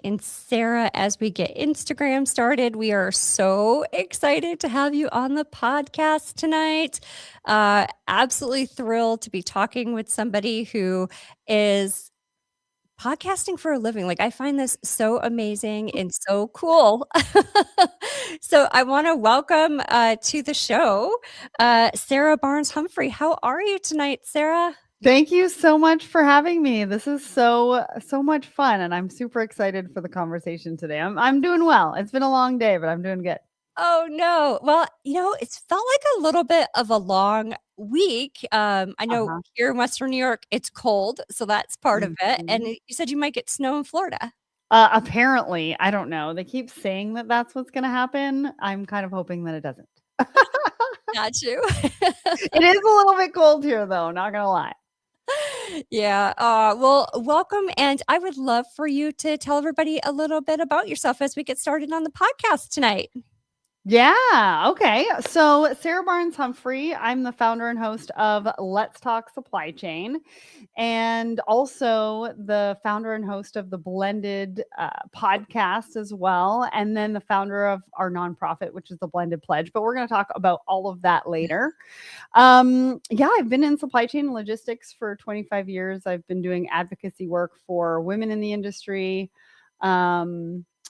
and Sarah as we get Instagram started. We are so excited to have you on the podcast tonight. Absolutely thrilled to be talking with somebody who is podcasting for a living. Like, I find this so amazing and so cool. So I want to welcome to the show Sarah Barnes-Humphrey. How are you tonight, Sarah? Thank you so much for having me. This is so much fun, and I'm super excited for the conversation today. I'm doing well. It's been a long day, but I'm doing good. Oh, no. Well, it's felt like a little bit of a long week. I know Uh-huh. here in Western New York, it's cold, so that's part of it. And Mhm. you said you might get snow in Florida. Apparently, I don't know. They keep saying that that's what's going to happen. I'm kind of hoping that it doesn't. Got you. It is a little bit cold here, though. Not gonna lie. Yeah. Well, welcome. And I would love for you to tell everybody a little bit about yourself as we get started on the podcast tonight. Yeah. Okay. So, Sarah Barnes-Humphrey, I'm the founder and host of Let's Talk Supply Chain, and also the founder and host of the Blended podcast as well. And then the founder of our nonprofit, which is the Blended Pledge. But we're going to talk about all of that later. Yeah, I've been in supply chain and logistics for 25 years. I've been doing advocacy work for women in the industry.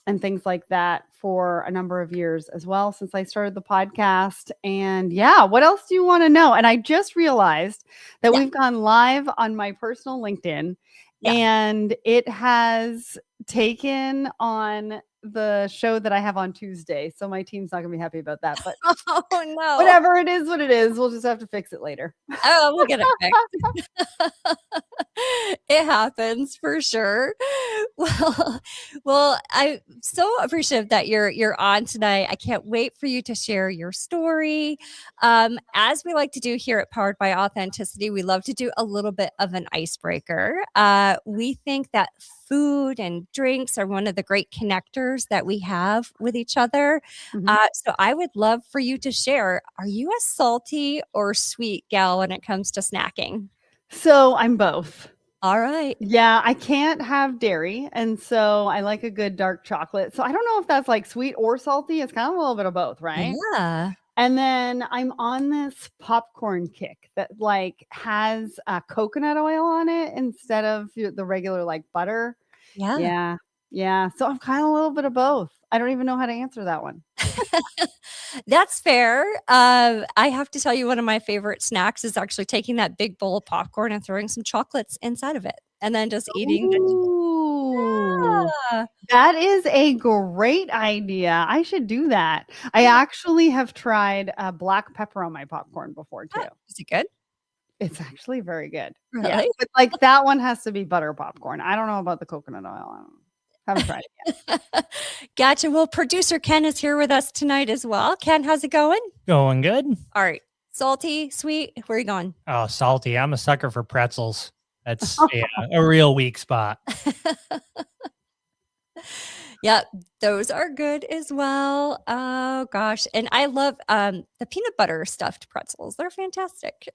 And things like that for a number of years as well since I started the podcast. And yeah, what else do you want to know? And I just realized that Yeah. we've gone live on my personal LinkedIn, Yeah. and it has taken on the show that I have on Tuesday. So my team's not going to be happy about that, but Oh, no. whatever, it is what it is. We'll just have to fix it later. Oh, we'll get it fixed. It happens for sure. Well, I'm so appreciative that you're on tonight. I can't wait for you to share your story. As we like to do here at Powered by Authenticity, we love to do a little bit of an icebreaker. We think that food and drinks are one of the great connectors that we have with each other. Mhm. So I would love for you to share, are you a salty or sweet gal when it comes to snacking? So I'm both. All right. Yeah, I can't have dairy, and so I like a good dark chocolate. So I don't know if that's like sweet or salty. It's kind of a little bit of both, right? Yeah. And then I'm on this popcorn kick that like has coconut oil on it instead of the regular like butter. Yeah. Yeah. Yeah. So I'm kind of a little bit of both. I don't even know how to answer that one. That's fair. I have to tell you, one of my favorite snacks is actually taking that big bowl of popcorn and throwing some chocolates inside of it and then just eating vegetables. Ooh, Yeah. that is a great idea. I should do that. I actually have tried black pepper on my popcorn before too. Is it good? It's actually very good. Yeah, Really? but like that one has to be butter popcorn. I don't know about the coconut oil. I don't know. Haven't tried it yet. Gotcha. Well, producer Ken is here with us tonight as well. Ken, how's it going? Going good. All right. Salty, sweet. Where are you going? Oh, salty. I'm a sucker for pretzels. That's a real weak spot. Yep, those are good as well. Oh gosh, and I love the peanut butter stuffed pretzels. They're fantastic.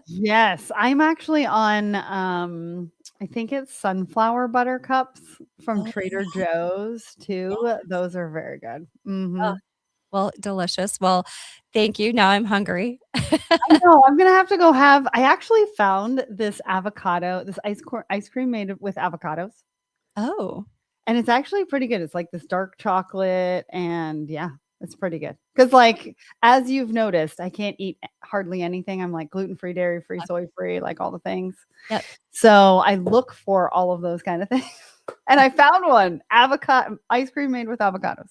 Yes, I'm actually on I think it's sunflower butter cups from Oh, Trader Joe's too. Those are very good. oh, Mhm. well, delicious. Well, thank you. Now I'm hungry. I know, I'm gonna have to go have I actually found this ice cream made with avocados, Oh, and it's actually pretty good. It's like this dark chocolate, and yeah, it's pretty good. Because like, as you've noticed, I can't eat hardly anything. I'm like gluten-free, dairy-free, soy-free, like all the things. yep. So I look for all of those kind of things. And I found one, avocado ice cream made with avocados.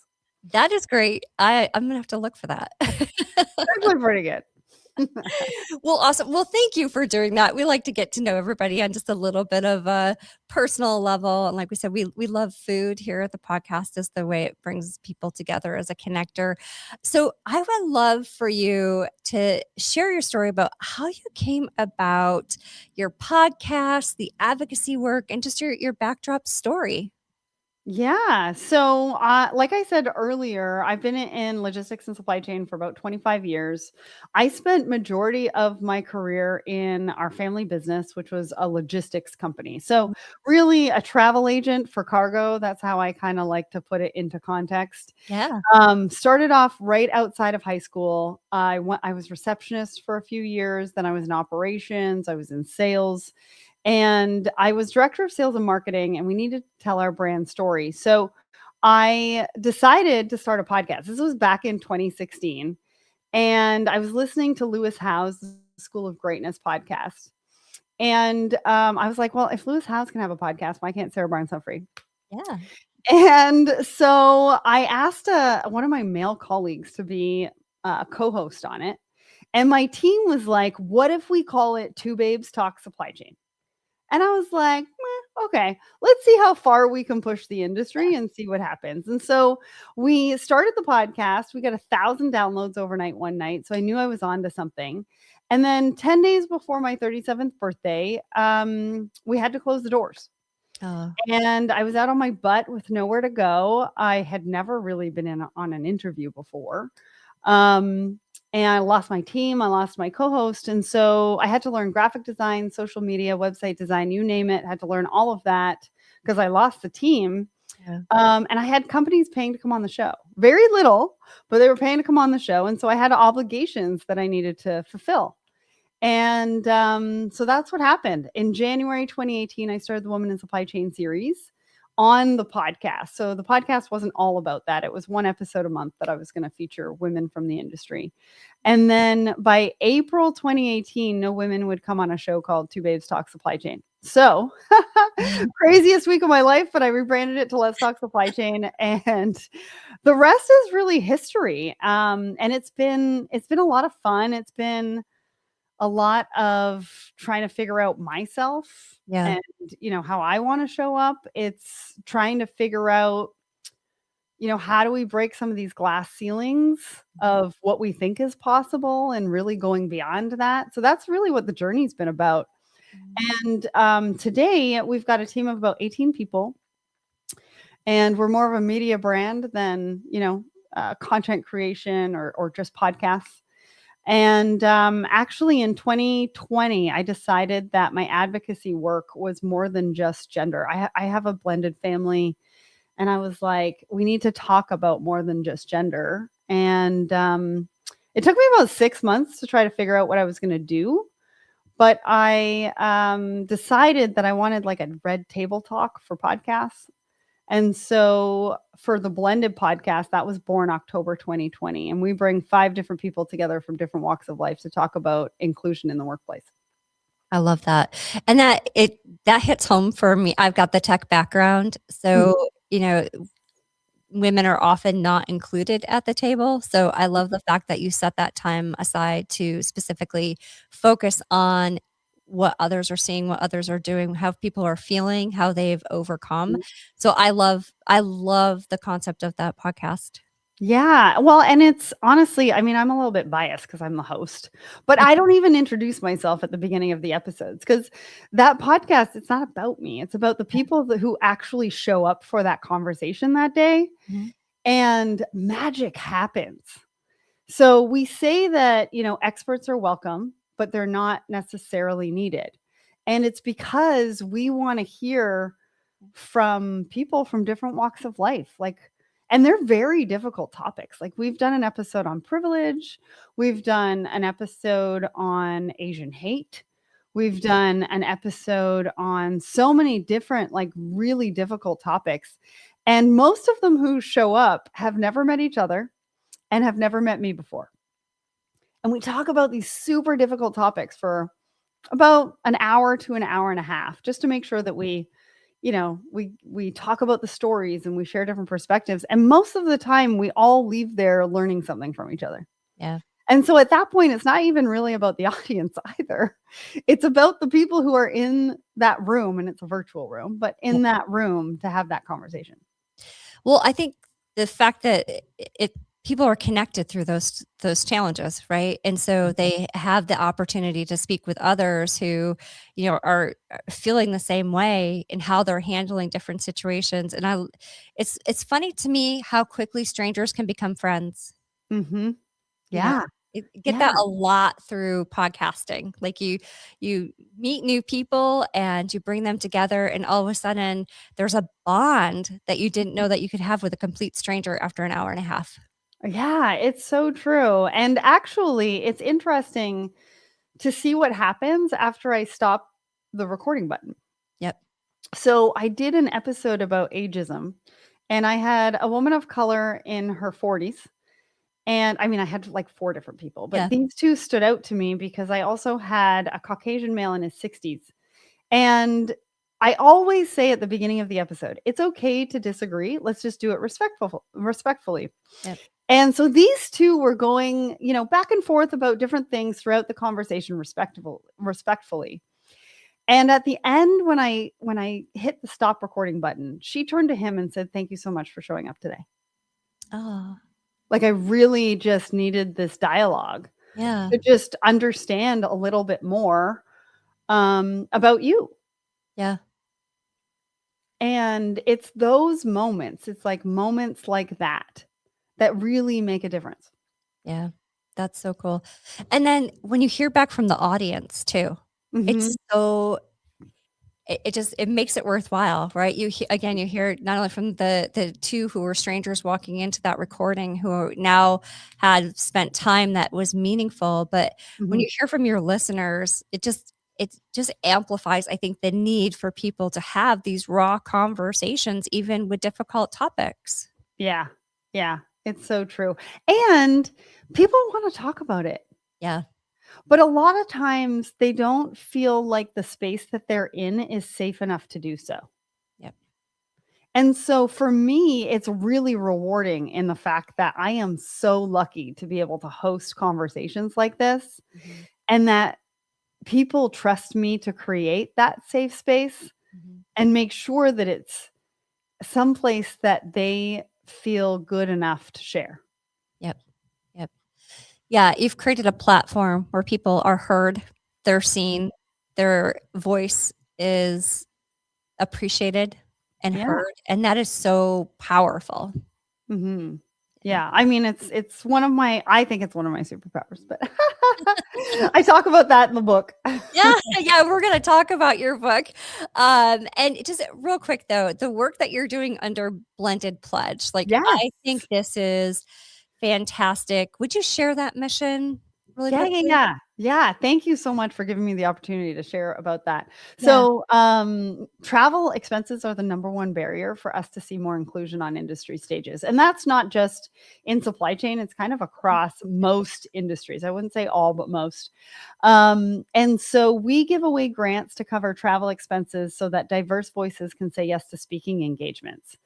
That is great. I'm gonna have to look for that. It's actually pretty good. Well, awesome. Well, thank you for doing that. We like to get to know everybody on just a little bit of a personal level. And like we said, we love food here at the podcast is the way it brings people together as a connector. So I would love for you to share your story about how you came about your podcast, the advocacy work, and just your backdrop story. Yeah. So, like I said earlier, I've been in logistics and supply chain for about 25 years. I spent majority of my career in our family business, which was a logistics company. So, really a travel agent for cargo. That's how I kind of like to put it into context. Yeah. Started off right outside of high school. I was receptionist for a few years. Then I was in operations. I was in sales. And I was director of sales and marketing, and we needed to tell our brand story. So I decided to start a podcast. This was back in 2016. And I was listening to Lewis Howe's School of Greatness podcast. And I was like, well, if Lewis Howes can have a podcast, why can't Sarah Barnes-Humphrey? Yeah. And so I asked one of my male colleagues to be a co-host on it. And my team was like, what if we call it Two Babes Talk Supply Chain? And I was like, okay, let's see how far we can push the industry and see what happens. And so we started the podcast. We got 1,000 downloads overnight one night. So I knew I was on to something. And then 10 days before my 37th birthday, we had to close the doors. Oh. And I was out on my butt with nowhere to go. I had never really been on an interview before. And I lost my team, I lost my co-host. And so I had to learn graphic design, social media, website design, you name it. I had to learn all of that because I lost the team. Yeah. And I had companies paying to come on the show. Very little, but they were paying to come on the show. And so I had obligations that I needed to fulfill. And so that's what happened. In January 2018, I started the Woman in Supply Chain series on the podcast. So the podcast wasn't all about that. It was one episode a month that I was going to feature women from the industry. And then by April 2018, no women would come on a show called Two Babes Talk Supply Chain. So craziest week of my life, but I rebranded it to Let's Talk Supply Chain. And the rest is really history. And it's been a lot of fun. It's been a lot of trying to figure out myself and, how I want to show up. It's trying to figure out, how do we break some of these glass ceilings of what we think is possible and really going beyond that. So that's really what the journey's been about. And today we've got a team of about 18 people, and we're more of a media brand than, content creation or just podcasts. And actually in 2020, I decided that my advocacy work was more than just gender. I have a blended family, and I was like, we need to talk about more than just gender. And it took me about 6 months to try to figure out what I was going to do. But I decided that I wanted like a red table talk for podcasts. And so for the Blended podcast, that was born October 2020. And we bring 5 different people together from different walks of life to talk about inclusion in the workplace. I love that. And that hits home for me. I've got the tech background. So, women are often not included at the table. So I love the fact that you set that time aside to specifically focus on what others are seeing, what others are doing, how people are feeling, how they've overcome. So I love the concept of that podcast. Yeah. Well, and it's honestly, I'm a little bit biased because I'm the host, but I don't even introduce myself at the beginning of the episodes because that podcast, it's not about me. It's about the people who actually show up for that conversation that day. And magic happens. So we say that, experts are welcome, but they're not necessarily needed. And it's because we want to hear from people from different walks of life. And they're very difficult topics. Like we've done an episode on privilege. We've done an episode on Asian hate. We've done an episode on so many different, really difficult topics. And most of them who show up have never met each other and have never met me before. And we talk about these super difficult topics for about an hour to an hour and a half, just to make sure that we talk about the stories and we share different perspectives. And most of the time we all leave there learning something from each other. Yeah. And so at that point, it's not even really about the audience either. It's about the people who are in that room, and it's a virtual room, but in that room to have that conversation. Well, I think the fact that people are connected through those challenges, right? And so they have the opportunity to speak with others who, are feeling the same way and how they're handling different situations. And it's funny to me how quickly strangers can become friends. Mm-hmm. You know, Yeah. get Yeah. that a lot through podcasting. Like you meet new people and you bring them together, and all of a sudden there's a bond that you didn't know that you could have with a complete stranger after an hour and a half. Yeah, it's so true. And actually, it's interesting to see what happens after I stop the recording button. Yep. So I did an episode about ageism, and I had a woman of color in her 40s. And I mean, I had like 4 different people, but Yeah. these 2 stood out to me because I also had a Caucasian male in his 60s. And I always say at the beginning of the episode, it's okay to disagree. Let's just do it respectfully. Yep. And so these 2 were going, back and forth about different things throughout the conversation respectfully. And at the end, when I hit the stop recording button, she turned to him and said, "Thank you so much for showing up today." Oh, Like, I really just needed this dialogue yeah. to just understand a little bit more about you. Yeah. And it's those moments, it's like moments like that really make a difference. Yeah. That's so cool. And then when you hear back from the audience too, Mhm. it's so it makes it worthwhile, right? Again, you hear not only from the 2 who were strangers walking into that recording who now had spent time that was meaningful, but when Mhm. you hear from your listeners, it just amplifies, I think, the need for people to have these raw conversations even with difficult topics. Yeah. Yeah. It's so true. And people want to talk about it. Yeah. But a lot of times they don't feel like the space that they're in is safe enough to do so. Yep. And so for me, it's really rewarding in the fact that I am so lucky to be able to host conversations like this, Mhm. and that people trust me to create that safe space Mhm. and make sure that it's someplace that they feel good enough to share. Yep. Yep. Yeah, you've created a platform where people are heard, they're seen, their voice is appreciated and Yeah. heard, and that is so powerful. Mhm. Yeah. Yeah, I mean, it's one of my I think it's one of my superpowers, but I talk about that in the book. Yeah, yeah, we're gonna talk about your book. And just real quick though, the work that you're doing under Blended Pledge, like, Yes. I think this is fantastic. Would you share that mission really Yeah, yeah, quickly? yeah. Yeah, thank you so much for giving me the opportunity to share about that. Yeah. So, travel expenses are the number one barrier for us to see more inclusion on industry stages. And that's not just in supply chain, it's kind of across most industries. I wouldn't say all, but most. And so we give away grants to cover travel expenses so that diverse voices can say yes to speaking engagements.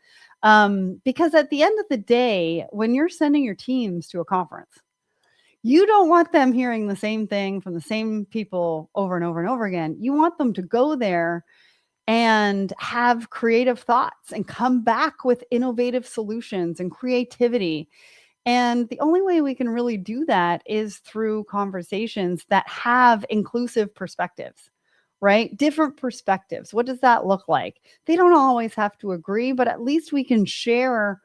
Because at the end of the day, when you're sending your teams to a conference, you don't want them hearing the same thing from the same people over and over and over again. You want them to go there and have creative thoughts and come back with innovative solutions and creativity. And the only way we can really do that is through conversations that have inclusive perspectives, right? Different perspectives. What does that look like? They don't always have to agree, but at least we can share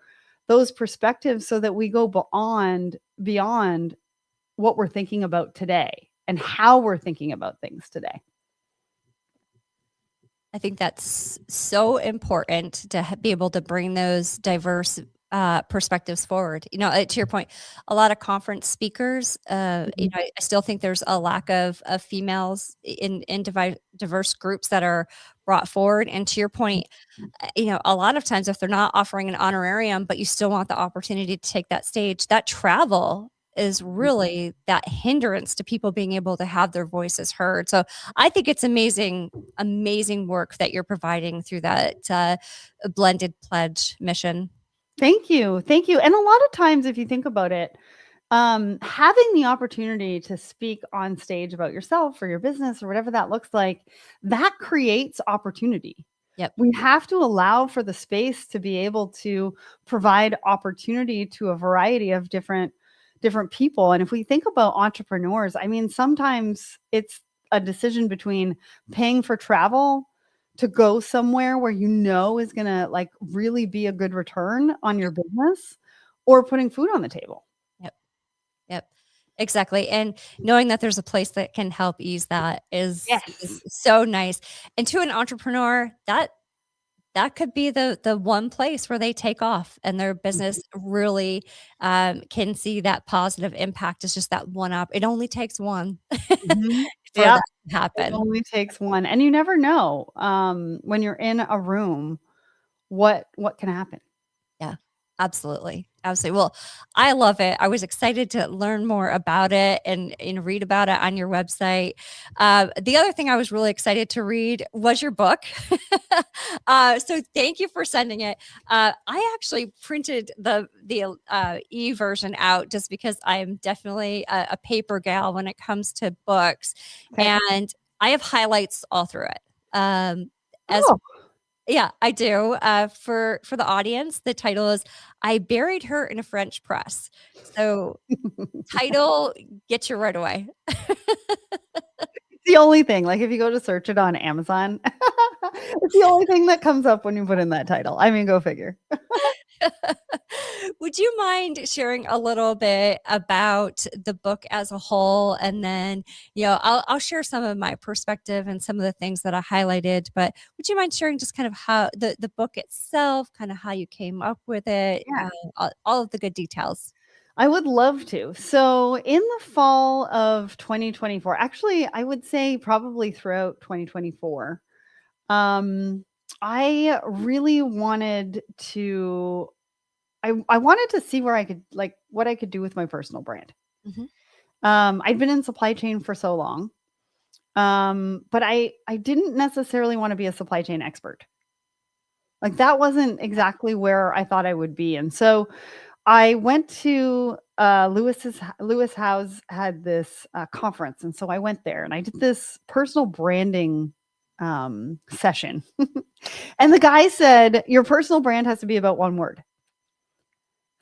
those perspectives so that we go beyond what we're thinking about today and how we're thinking about things today. I think that's so important to be able to bring those diverse perspectives forward. To your point, a lot of conference speakers, Mhm. I still think there's a lack of females in diverse groups that are brought forward. And to your point, a lot of times if they're not offering an honorarium, but you still want the opportunity to take that stage, that travel is really that hindrance to people being able to have their voices heard. So I think it's amazing, amazing work that you're providing through that Blended Pledge mission. Thank you. Thank you. And a lot of times, if you think about it, having the opportunity to speak on stage about yourself or your business or whatever that looks like, that creates opportunity. Yep. We have to allow for the space to be able to provide opportunity to a variety of different people. And if we think about entrepreneurs, I mean, sometimes it's a decision between paying for travel to go somewhere where you know is going to like really be a good return on your business, or putting food on the table. Yep. Yep. Exactly. And knowing that there's a place that can help ease that is Yes. so nice. And to an entrepreneur, that could be the one place where they take off and their business really can see that positive impact. Is just that one up. It only takes one Mhm. for Yep. that to It happen. only takes one. And you never know when you're in a room what can happen. Yeah, absolutely. Absolutely. Well, I love it. I was excited to learn more about it and read about it on your website. The other thing I was really excited to read was your book. So thank you for sending it. I actually printed the e version out just because I am definitely a paper gal when it comes to books, Okay. and I have highlights all through it. As Oh, Yeah, I do. For the audience, the title is "I Buried Her in a French Press." So, title gets you right away. it's the only thing. Like if you go to search it on Amazon, it's the only thing that comes up when you put in that title. I mean, go figure. Would you mind sharing a little bit about the book as a whole? And then, I'll share some of my perspective and some of the things that I highlighted. But would you mind sharing just kind of how the book itself, kind of how you came up with it, Yeah. all of the good details? I would love to. So, in the fall of 2024, actually, I would say probably throughout 2024, um, I really wanted to. I wanted to see where I could like what I could do with my personal brand. Mhm. I'd been in supply chain for so long, but I didn't necessarily want to be a supply chain expert. Like that wasn't exactly where I thought I would be, and so I went to Lewis House had this conference, and so I went there and I did this personal branding session. And the guy said, "Your personal brand has to be about one word."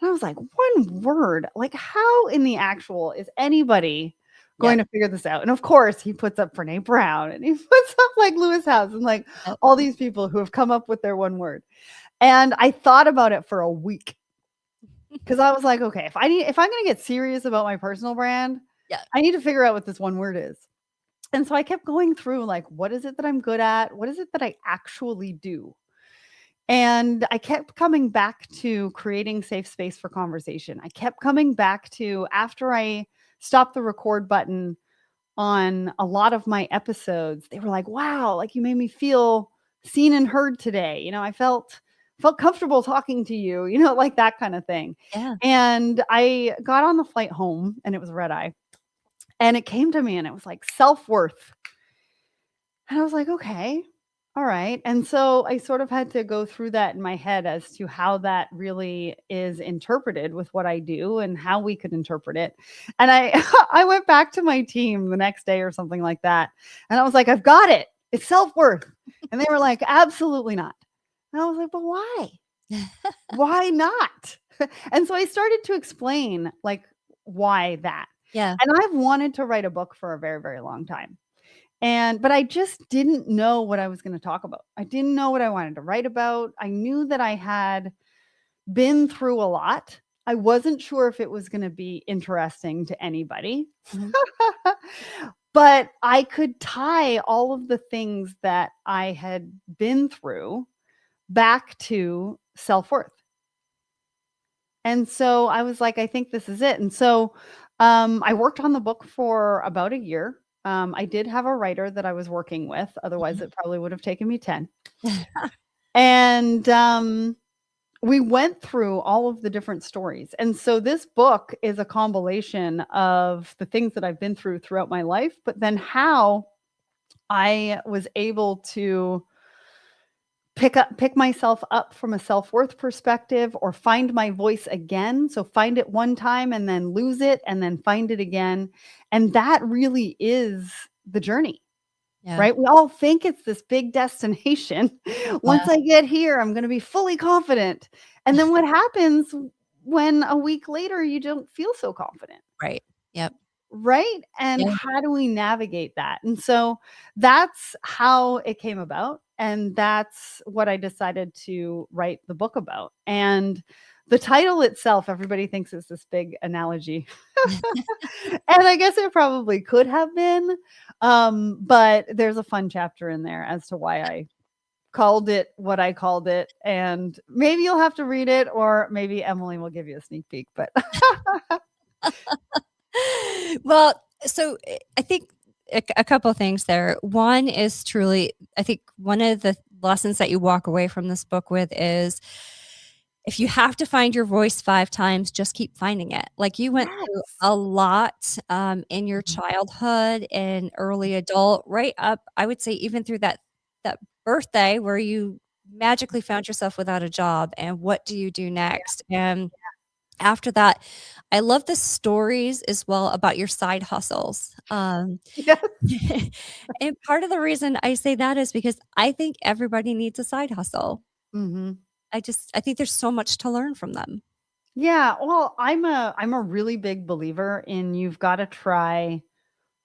And I was like, "One word? Like, how in the actual is anybody Yep. going to figure this out?" And of course, he puts up Brene Brown and he puts up like Lewis House and like Yep. all these people who have come up with their one word. And I thought about it for a week. Because I was like, okay, if I'm gonna get serious about my personal brand, Yeah. I need to figure out what this one word is. And so I kept going through like, what is it that I'm good at? What is it that I actually do? And I kept coming back to creating safe space for conversation. I kept coming back to after I stopped the record button on a lot of my episodes, they were like, wow, like you made me feel seen and heard today. I felt comfortable talking to you, like that kind of thing. Yeah. And I got on the flight home and it was red eye. And it came to me and it was like self-worth. And I was like, okay, all right. And so I sort of had to go through that in my head as to how that really is interpreted with what I do and how we could interpret it. And I I went back to my team the next day or something like that. And I was like, I've got it. It's self-worth. And they were like, absolutely not. And I was like, but why? Why not? And so I started to explain like why that. Yeah. And I've wanted to write a book for a very, very long time. But I just didn't know what I was going to talk about. I didn't know what I wanted to write about. I knew that I had been through a lot. I wasn't sure if it was going to be interesting to anybody. Mhm. But I could tie all of the things that I had been through back to self-worth. And so I was like, I think this is it. And so I worked on the book for about a year. I did have a writer that I was working with. Otherwise, it probably would have taken me 10. And we went through all of the different stories. And so this book is a compilation of the things that I've been through throughout my life, but then how I was able to pick myself up from a self-worth perspective or find my voice again. So find it one time and then lose it and then find it again. And that really is the journey. Yeah. right? We all think it's this big destination. Once Yeah. I get here, I'm going to be fully confident. And then what happens when a week later you don't feel so confident? Right. Yep. Right? And Yeah. how do we navigate that? And so that's how it came about. And that's what I decided to write the book about. And the title itself, everybody thinks it's this big analogy. And I guess it probably could have been. But there's a fun chapter in there as to why I called it what I called it. And maybe you'll have to read it, or maybe Emily will give you a sneak peek. But Well, so I think a couple of things there. One is truly, I think one of the lessons that you walk away from this book with is if you have to find your voice 5 times, just keep finding it. Like you went through yes. a lot in your Mhm. childhood and early adult, right up, I would say, even through that birthday where you magically found yourself without a job. And what do you do next? And after that, I love the stories as well about your side hustles. Yes. And part of the reason I say that is because I think everybody needs a side hustle. Mhm. I think there's so much to learn from them. Yeah, well, I'm a really big believer in you've gotta try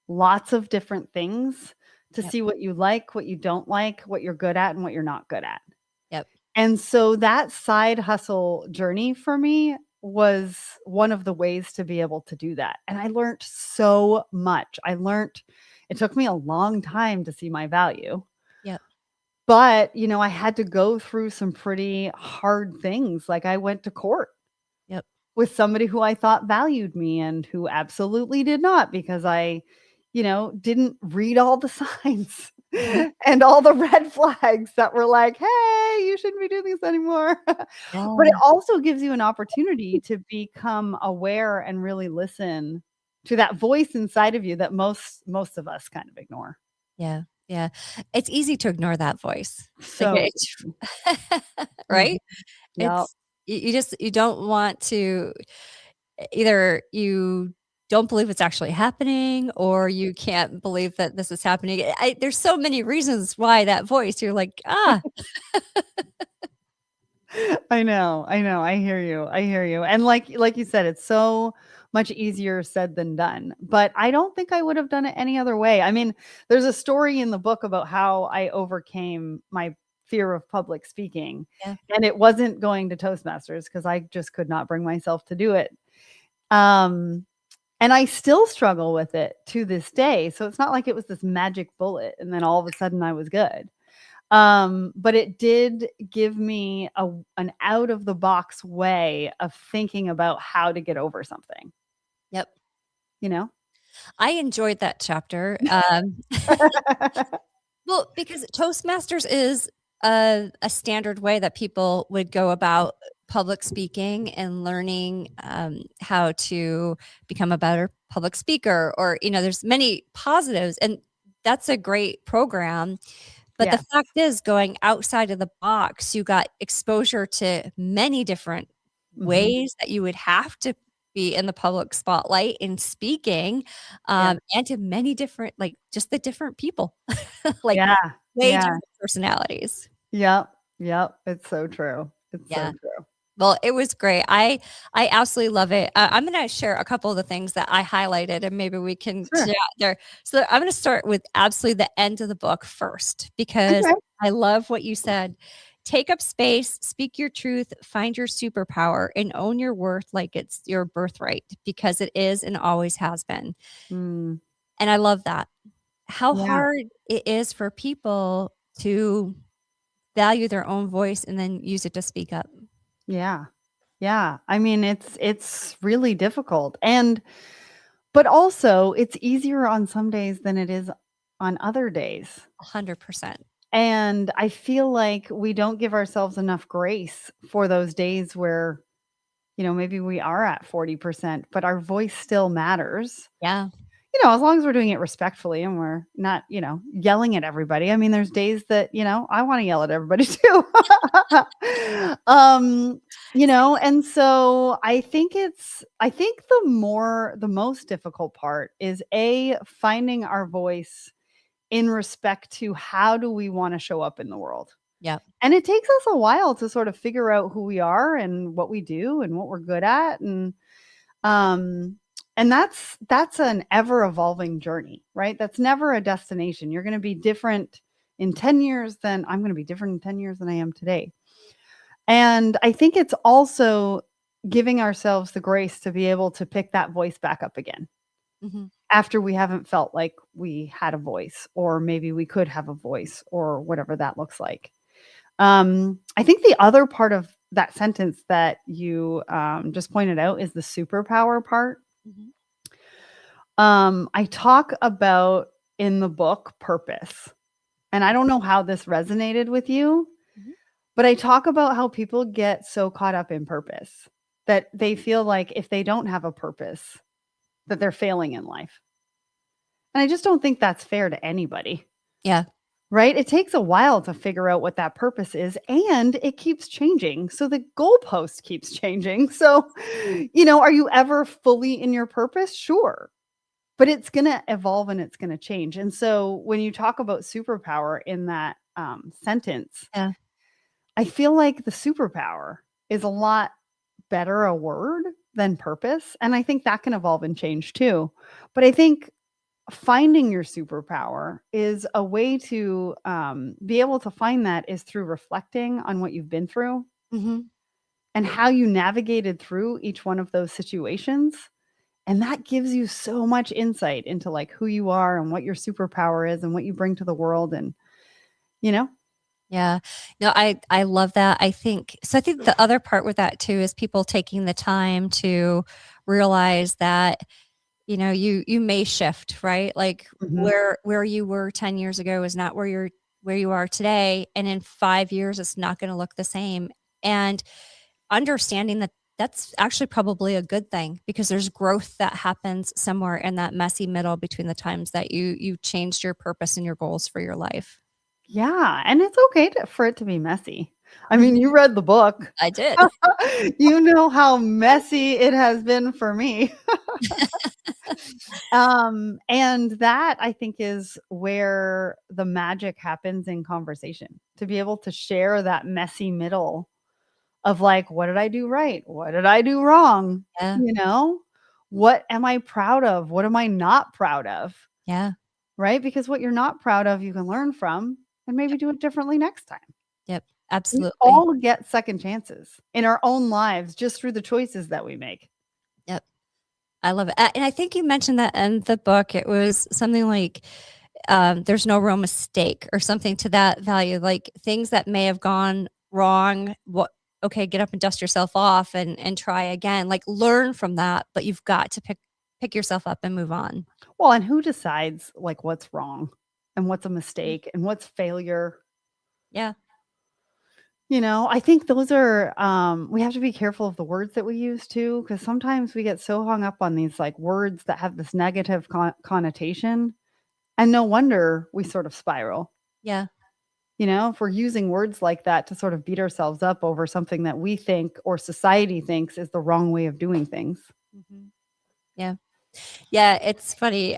lots of different things to Yep. see what you like, what you don't like, what you're good at, and what you're not good at. Yep. And so that side hustle journey for me was one of the ways to be able to do that. And I learned so much. It took me a long time to see my value, Yep. but I had to go through some pretty hard things. Like I went to court Yep. with somebody who I thought valued me and who absolutely did not, because I, didn't read all the signs and all the red flags that were like, "Hey, you shouldn't be doing this anymore." But it Yeah. also gives you an opportunity to become aware and really listen to that voice inside of you that most of us kind of ignore. Yeah. Yeah. It's easy to ignore that voice. Like So it's easy. Mhm. right? Yep. You don't want to either you don't believe it's actually happening or you can't believe that this is happening. There's so many reasons why that voice, you're like, "Ah, I know, I know. I hear you. I hear you. And like you said, it's so much easier said than done. But I don't think I would have done it any other way. I mean, there's a story in the book about how I overcame my fear of public speaking. yeah, And it wasn't going to Toastmasters because I just could not bring myself to do it. Um and I still struggle with it to this day. So it's not like it was this magic bullet and then all of a sudden I was good. But it did give me an out of the box way of thinking about how to get over something, yep." you know? I enjoyed that chapter. Well, because Toastmasters is a standard way that people would go about public speaking and learning how to become a better public speaker, or there's many positives, and that's a great program. But the Yeah. fact is, going outside of the box, you got exposure to many different Mhm. ways that you would have to be in the public spotlight in speaking, Yeah. and to many different, like, just the different people, like, Yeah. way Yeah. different personalities. Yep. Yep. It's so true. It's so Yeah. true. Well, it was great. I absolutely love it. I'm gonna share a couple of the things that I highlighted, and maybe we can Sure. chat there. So I'm gonna start with absolutely the end of the book first, because Okay. I love what you said. Take up space, speak your truth, find your superpower, and own your worth like it's your birthright, because it is and always has been. Mm, And I love that. How yeah. hard it is for people to value their own voice and then use it to speak up. Yeah. Yeah. I mean, it's really difficult. But also it's easier on some days than it is on other days. 100%. And I feel like we don't give ourselves enough grace for those days where, maybe we are at 40%, but our voice still matters. Yeah. As long as we're doing it respectfully and we're not, yelling at everybody. I mean, there's days that, I want to yell at everybody too. And so I think the most difficult part is finding our voice in respect to how do we want to show up in the world. Yeah. And it takes us a while to sort of figure out who we are and what we do and what we're good at. And that's an ever evolving journey, right? That's never a destination. You're going to be different in 10 years than I'm going to be different in 10 years than I am today. And I think it's also giving ourselves the grace to be able to pick that voice back up again after we haven't felt like we had a voice, or maybe we could have a voice, or whatever that looks like. I think the other part of that sentence that you just pointed out is the superpower part. I talk about in the book purpose, and I don't know how this resonated with you, but I talk about how people get so caught up in purpose that they feel like if they don't have a purpose, that they're failing in life. And I just don't think that's fair to anybody. Yeah. Right? It takes a while to figure out what that purpose is, and it keeps changing. So the goalpost keeps changing. So, are you ever fully in your purpose? Sure. But it's going to evolve and it's going to change. And so when you talk about superpower in that sentence, I feel like the superpower is a lot better a word than purpose. And I think that can evolve and change too. But I think finding your superpower is a way to be able to find that is through reflecting on what you've been through and how you navigated through each one of those situations. And that gives you so much insight into like who you are and what your superpower is and what you bring to the world. And, Yeah. No, I love that. I think the other part with that too is people taking the time to realize that, you may shift, right? Like where you were 10 years ago is not where you are today. And in 5 years, it's not going to look the same. And understanding that that's actually probably a good thing, because there's growth that happens somewhere in that messy middle between the times that you changed your purpose and your goals for your life. Yeah. And it's okay for it to be messy. I mean, you read the book. I did. You know how messy it has been for me. And that I think is where the magic happens in conversation, to be able to share that messy middle of like, what did I do right? What did I do wrong? Yeah. What am I proud of? What am I not proud of? Yeah. Right? Because what you're not proud of, you can learn from and maybe do it differently next time. Yep. Absolutely. We all get second chances in our own lives just through the choices that we make. Yep. I love it. And I think you mentioned that in the book. It was something like there's no real mistake or something to that value, like things that may have gone wrong. Okay, get up and dust yourself off and try again, like learn from that, but you've got to pick yourself up and move on. Well, and who decides like what's wrong and what's a mistake and what's failure? Yeah. I think those are, we have to be careful of the words that we use too, because sometimes we get so hung up on these like words that have this negative connotation, and no wonder we sort of spiral. Yeah. If we're using words like that to sort of beat ourselves up over something that we think or society thinks is the wrong way of doing things. Yeah. Yeah. It's funny.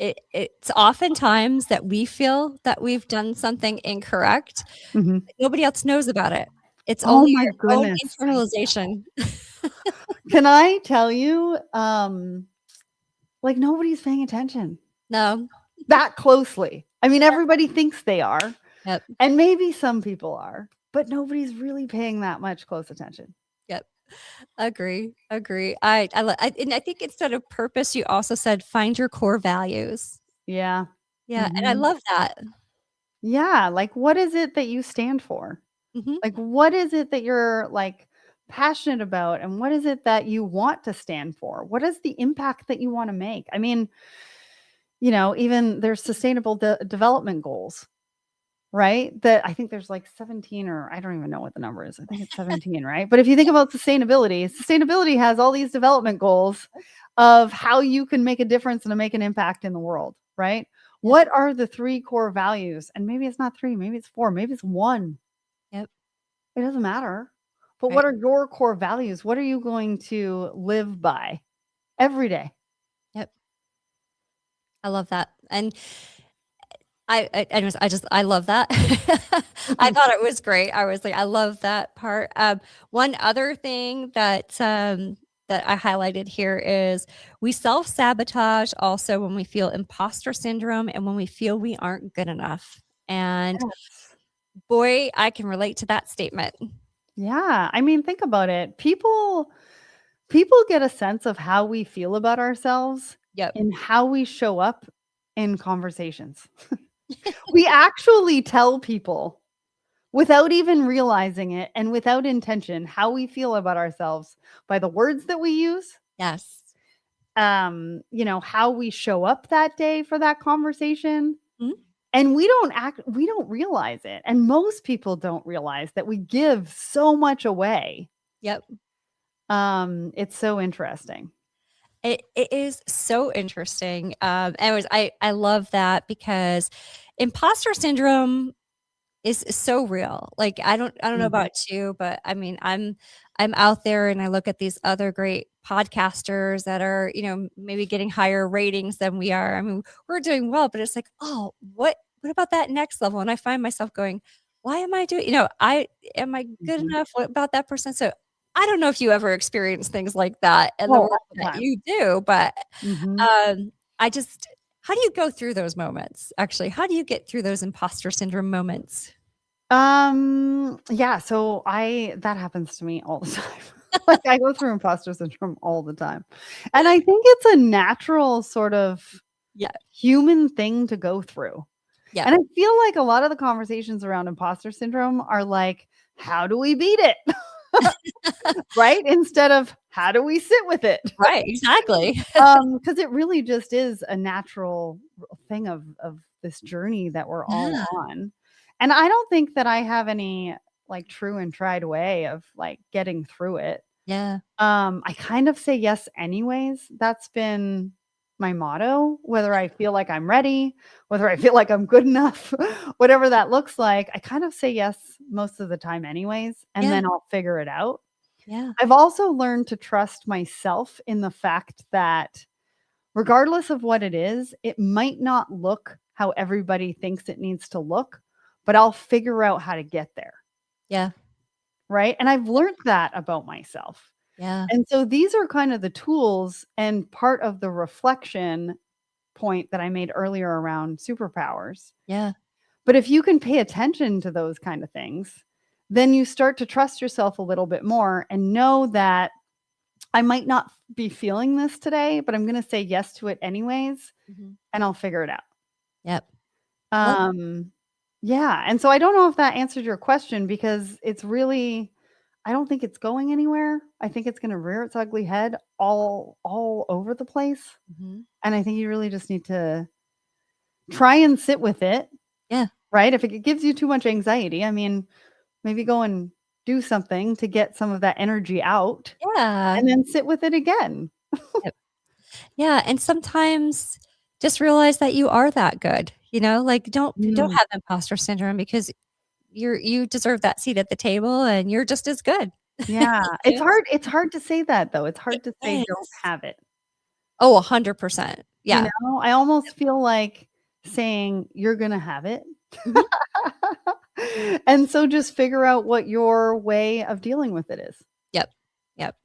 It's oftentimes that we feel that we've done something incorrect. Nobody else knows about it. It's only your own internalization. Can I tell you, like nobody's paying attention. No. That closely. I mean, everybody thinks they are. Yep. And maybe some people are, but nobody's really paying that much close attention. Yep. Agree. And I think instead of purpose, you also said find your core values. Yeah. Yeah. And I love that. Yeah. Like, what is it that you stand for? Like, what is it that you're like passionate about? And what is it that you want to stand for? What is the impact that you want to make? I mean, even there's sustainable development goals, right? That I think there's like 17, or I don't even know what the number is. I think it's 17, right? But if you think about sustainability has all these development goals of how you can make a difference and make an impact in the world, right? What are the 3 core values? And maybe it's not 3, maybe it's 4, maybe it's 1. Yep. It doesn't matter. But what are your core values? What are you going to live by every day? Yep. I love that. And I love that. I thought it was great. I was like, I love that part. One other thing that I highlighted here is we self-sabotage also when we feel imposter syndrome and when we feel we aren't good enough. And Yes. boy, I can relate to that statement. Yeah. I mean, think about it. People get a sense of how we feel about ourselves Yep. and how we show up in conversations. We actually tell people without even realizing it and without intention how we feel about ourselves by the words that we use, Yes. how we show up that day for that conversation. Mhm. And we don't realize it. And most people don't realize that we give so much away. Yep. It's so interesting. It is so interesting. Anyways, I love that because imposter syndrome is so real. Like I don't know Mhm. about you, but I mean, I'm out there and I look at these other great podcasters that are, maybe getting higher ratings than we are. I mean, we're doing well, but it's like, oh, what about that next level? And I find myself going, why am I doing, I am I good Mhm. enough? What about that person? So I don't know if you ever experience things like that and the Oh, work all the that time. you do, but Mhm. I just how do you go through those moments? Actually, how do you get through those imposter syndrome moments? Yeah, so that happens to me all the time. Like, I go through imposter syndrome all the time. And I think it's a natural sort of Yeah. human thing to go through. Yeah. And I feel like a lot of the conversations around imposter syndrome are like, how do we beat it? Right? Instead of how do we sit with it? Right, exactly. Because it really just is a natural thing of this journey that we're all Yeah. on. And I don't think that I have any like true and tried way of like getting through it. Yeah. I kind of say yes anyways. That's been my motto, whether I feel like I'm ready, whether I feel like I'm good enough, whatever that looks like, I kind of say yes most of the time anyways, and Yeah. then I'll figure it out. Yeah. I've also learned to trust myself in the fact that regardless of what it is, it might not look how everybody thinks it needs to look, but I'll figure out how to get there. Yeah. Right. And I've learned that about myself. Yeah. And so these are kind of the tools and part of the reflection point that I made earlier around superpowers. Yeah. But if you can pay attention to those kind of things, then you start to trust yourself a little bit more and know that I might not be feeling this today, but I'm going to say yes to it anyways, Mhm. and I'll figure it out. Yep. Love Um, yeah. And so I don't know if that answered your question because it's really, I don't think it's going anywhere. I think it's going to rear its ugly head all over the place. Mhm. And I think you really just need to try and sit with it, Yeah. right? If it gives you too much anxiety, I mean, maybe go and do something to get some of that energy out Yeah. and then sit with it again. Yep. Yeah, and sometimes just realize that you are that good, like, don't Mm, have imposter syndrome because you deserve that seat at the table and you're just as good. yeah. You know? It's hard to say that though. It's It hard to say don't is. have it. Oh, 100%. You Yeah. know, I almost feel like saying you're gonna have it. Mhm. And so just figure out what your way of dealing with it is. Yep. Yep.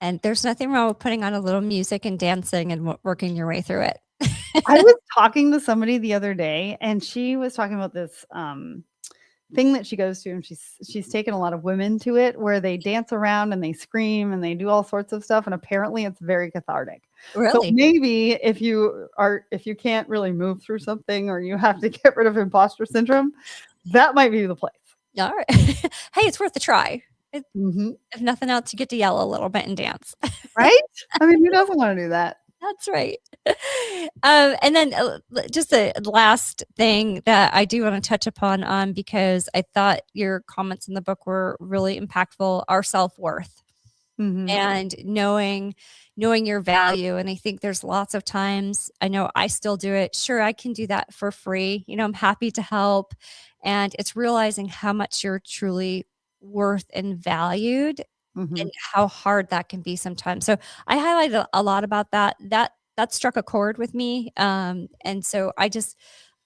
And there's nothing wrong with putting on a little music and dancing and working your way through it. I was talking to somebody the other day and she was talking about this thing that she goes to, and she's taken a lot of women to it where they dance around and they scream and they do all sorts of stuff, and apparently it's very cathartic. So Really? maybe if you can't really move through something or you have to get rid of imposter syndrome, that might be the place. All right. Hey, it's worth a try. Mhm. If nothing else, you get to yell a little bit and dance. Right? I mean, who doesn't want to do that? That's right. And then just the last thing that I do want to touch upon because I thought your comments in the book were really impactful, our self-worth Mhm. and knowing your value. And I think there's lots of times, I know I still do it. Sure, I can do that for free. I'm happy to help. And it's realizing how much you're truly worth and valued Mhm. and how hard that can be sometimes. So I highlighted a lot about that. That struck a chord with me. And so I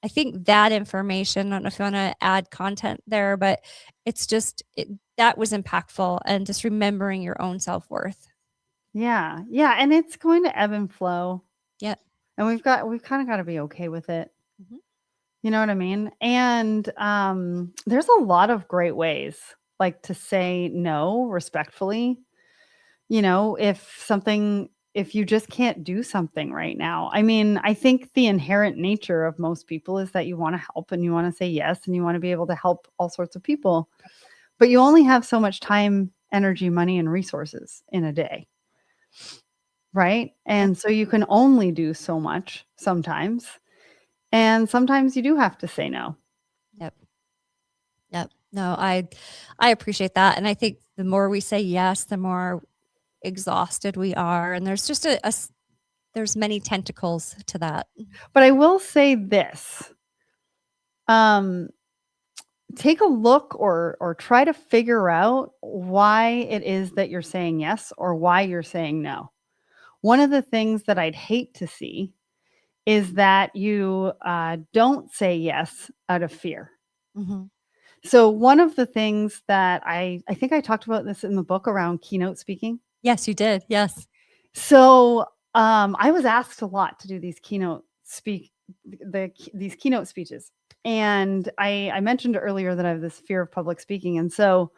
I think that information, I don't know if you want to add content there, but it's just, that was impactful, and just remembering your own self-worth. Yeah. Yeah. And it's going to ebb and flow. Yep. And we've kind of got to be okay with it. Mhm. You know what I mean? And there's a lot of great ways, like, to say no respectfully. If you just can't do something right now. I mean, I think the inherent nature of most people is that you want to help and you want to say yes and you want to be able to help all sorts of people. But you only have so much time, energy, money, and resources in a day. Right? And so you can only do so much sometimes. And sometimes you do have to say no. Yep. Yep. No, I appreciate that. And I think the more we say yes, the more exhausted we are. And there's just there's many tentacles to that. But I will say this. Take a look or try to figure out why it is that you're saying yes or why you're saying no. One of the things that I'd hate to see is that you don't say yes out of fear. Mm-hmm. So one of the things that I think I talked about this in the book around keynote speaking. Yes, you did. Yes. So I was asked a lot to do these these keynote speeches. And I mentioned earlier that I have this fear of public speaking. And so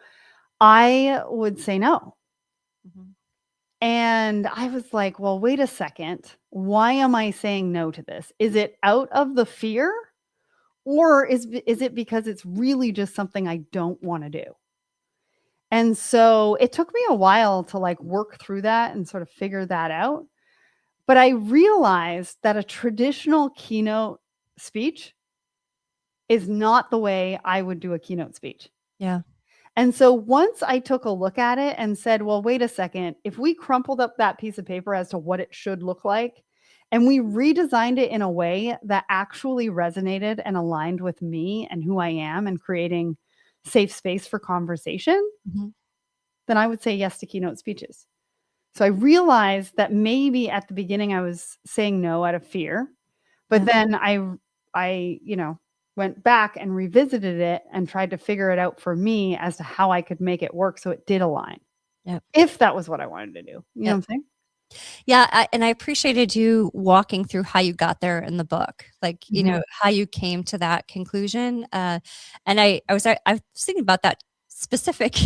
I would say no. Mm-hmm. And I was like, well, wait a second. Why am I saying no to this? Is it out of the fear? Or is it because it's really just something I don't want to do? And so it took me a while to like work through that and sort of figure that out. But I realized that a traditional keynote speech is not the way I would do a keynote speech. Yeah. And so once I took a look at it and said, well, wait a second, if we crumpled up that piece of paper as to what it should look like, and we redesigned it in a way that actually resonated and aligned with me and who I am and creating safe space for conversation, Mm-hmm. then I would say yes to keynote speeches. So I realized that maybe at the beginning I was saying no out of fear, but then I went back and revisited it and tried to figure it out for me as to how I could make it work so it did align. Yep. If that was what I wanted to do. You know what I'm saying? Yeah, and I appreciated you walking through how you got there in the book, like, you know, how you came to that conclusion. And I was thinking about that specific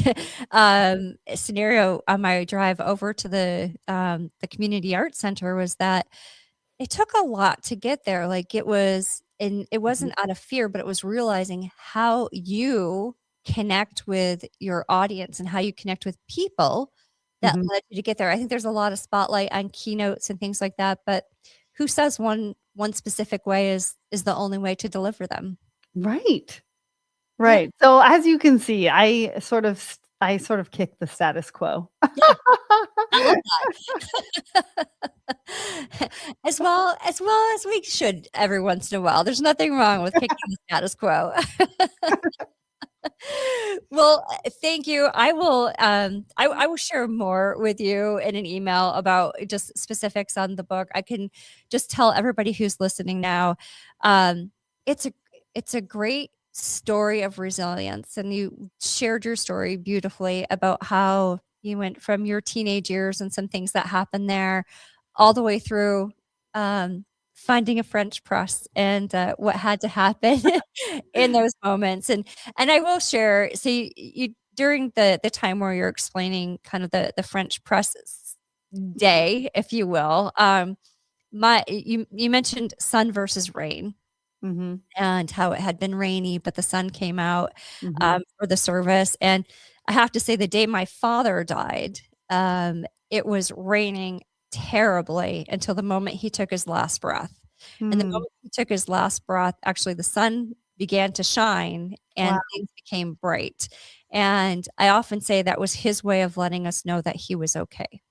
scenario on my drive over to the community arts center, was that it took a lot to get there. Like, it wasn't out of fear, but it was realizing how you connect with your audience and how you connect with people that led you to get there. I think there's a lot of spotlight on keynotes and things like that, but who says one specific way is the only way to deliver them? Right. Right. Yeah. So as you can see, I sort of kick the status quo. Yeah. I love that. as well as we should every once in a while. There's nothing wrong with kicking the status quo. Well, thank you. I will share more with you in an email about just specifics on the book. I can just tell everybody who's listening now, it's a great story of resilience, and you shared your story beautifully about how you went from your teenage years and some things that happened there all the way through finding a French press and what had to happen in those moments. And I will share, so you during the time where you're explaining kind of the French press day, if you will, you mentioned sun versus rain. Mm-hmm. And how it had been rainy, but the sun came out for the service. And I have to say, the day my father died, it was raining terribly until the moment he took his last breath. And the moment he took his last breath, actually the sun began to shine and things became bright. And I often say that was his way of letting us know that he was okay.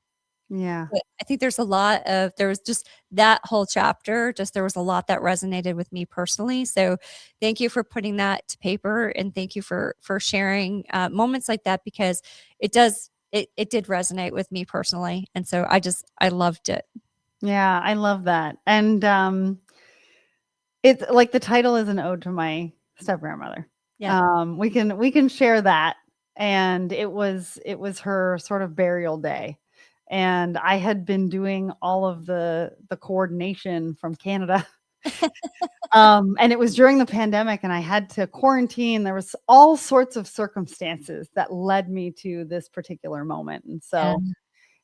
Yeah. But I think there was just that whole chapter, there was a lot that resonated with me personally. So thank you for putting that to paper, and thank you for sharing moments like that, because it did resonate with me personally. And so I loved it. Yeah, I love that. And It's like the title is an ode to my step grandmother. Yeah. We can share that. And it was her sort of burial day. And I had been doing all of the coordination from Canada. And it was during the pandemic and I had to quarantine. There was all sorts of circumstances that led me to this particular moment. And Yeah. so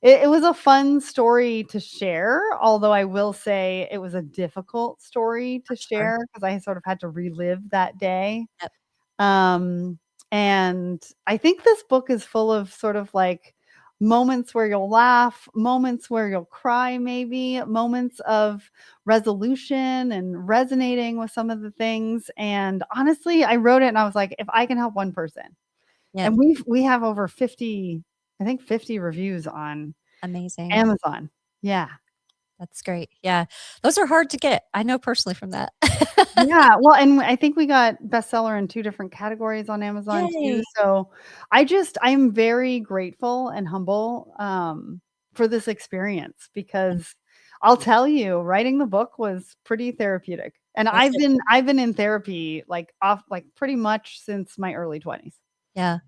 it was a fun story to share, although I will say it was a difficult story to Sure. share because I sort of had to relive that day. Yep. Um, and I think this book is full of sort of like moments where you'll laugh, moments where you'll cry, maybe moments of resolution and resonating with some of the things. And honestly, I wrote it and I was like, if I can help one person, Yep. and we have over 50, I think 50 reviews on Amazing. Amazon. Yeah. That's great. Yeah. Those are hard to get. I know personally from that. Yeah. Well, and I think we got bestseller in 2 different categories on Amazon too. Yay. So I'm very grateful and humble for this experience because I'll tell you, writing the book was pretty therapeutic. And Was it? I've been in therapy like pretty much since my early 20s. Yeah.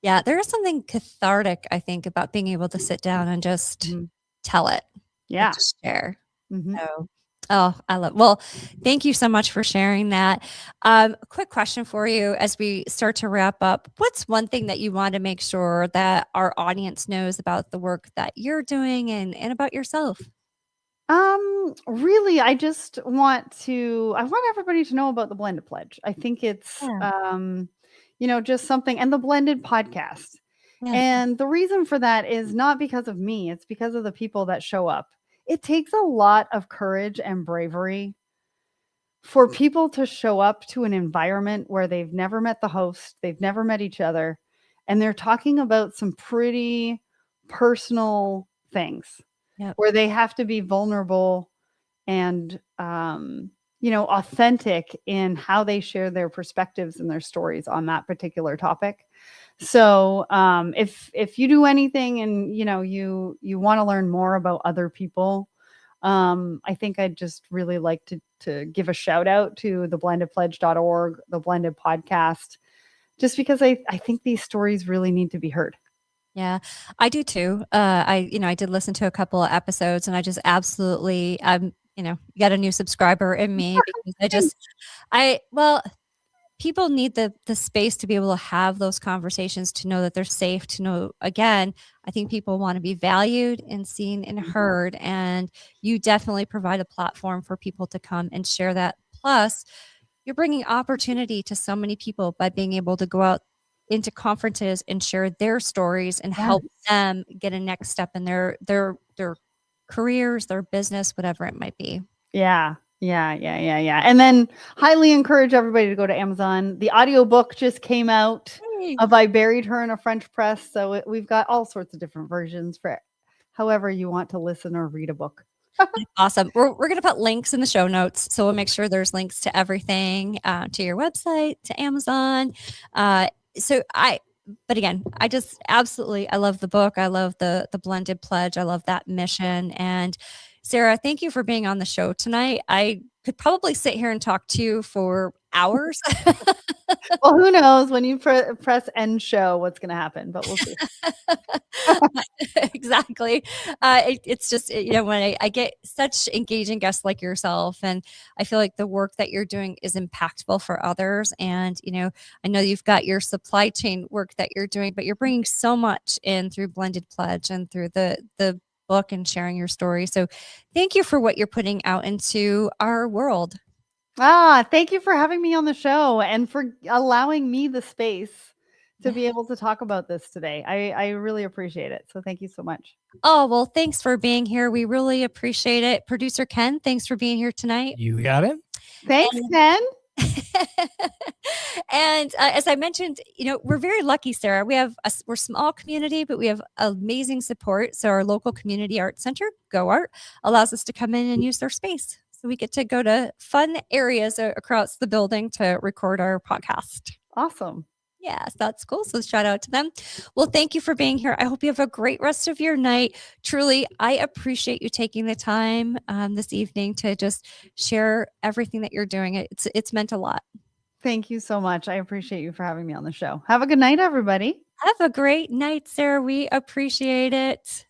Yeah. There is something cathartic, I think, about being able to sit down and just Mhm. tell it and Yeah. just share. Mhm. So, oh, I love. Well, thank you so much for sharing that. A quick question for you as we start to wrap up. What's one thing that you want to make sure that our audience knows about the work that you're doing and about yourself? Really, I want everybody to know about the Blended Pledge. I think it's, Yeah. just something, and the Blended podcast. Yeah. And the reason for that is not because of me, it's because of the people that show up. It takes a lot of courage and bravery for people to show up to an environment where they've never met the host, they've never met each other, and they're talking about some pretty personal things Yep. where they have to be vulnerable and authentic in how they share their perspectives and their stories on that particular topic. So if you do anything and you want to learn more about other people, I think I'd just really like to give a shout out to theblendedpledge.org, the Blended Podcast, just because I think these stories really need to be heard. Yeah, I do too. I did listen to a couple of episodes and I just absolutely, got a new subscriber in me because well, people need the space to be able to have those conversations, to know that they're safe, to know, again, I think people want to be valued and seen and heard. And you definitely provide a platform for people to come and share that. Plus, you're bringing opportunity to so many people by being able to go out into conferences and share their stories and help Yes. them get a next step in their careers, their business, whatever it might be. Yeah. Yeah. And then highly encourage everybody to go to Amazon. The audiobook just came out Hey. of I Buried Her in a French Press. So we've got all sorts of different versions for however you want to listen or read a book. Awesome. We're going to put links in the show notes. So we'll make sure there's links to everything, to your website, to Amazon. But again, I just absolutely, I love the book. I love the Blended Pledge. I love that mission. And Sarah, thank you for being on the show tonight. I could probably sit here and talk to you for hours. Well, who knows when you press end show what's going to happen, but we'll see. Exactly. It's just, when I get such engaging guests like yourself, and I feel like the work that you're doing is impactful for others. And, I know you've got your supply chain work that you're doing, but you're bringing so much in through Blended Pledge and through the book and sharing your story. So thank you for what you're putting out into our world. Thank you for having me on the show and for allowing me the space to Yeah. be able to talk about this today. I really appreciate it. So thank you so much. Oh, well, thanks for being here. We really appreciate it. Producer Ken, thanks for being here tonight. You got it. Thanks, And- Ken. And as I mentioned, we're very lucky, Sarah. We're a small community, but we have amazing support. So our local community art center, Go Art, allows us to come in and use their space. So we get to go to fun areas across the building to record our podcast. Awesome. Yeah. Yes, that's cool. So shout out to them. Well, thank you for being here. I hope you have a great rest of your night. Truly, I appreciate you taking the time this evening to just share everything that you're doing. It's meant a lot. Thank you so much. I appreciate you for having me on the show. Have a good night, everybody. Have a great night, Sarah. We appreciate it.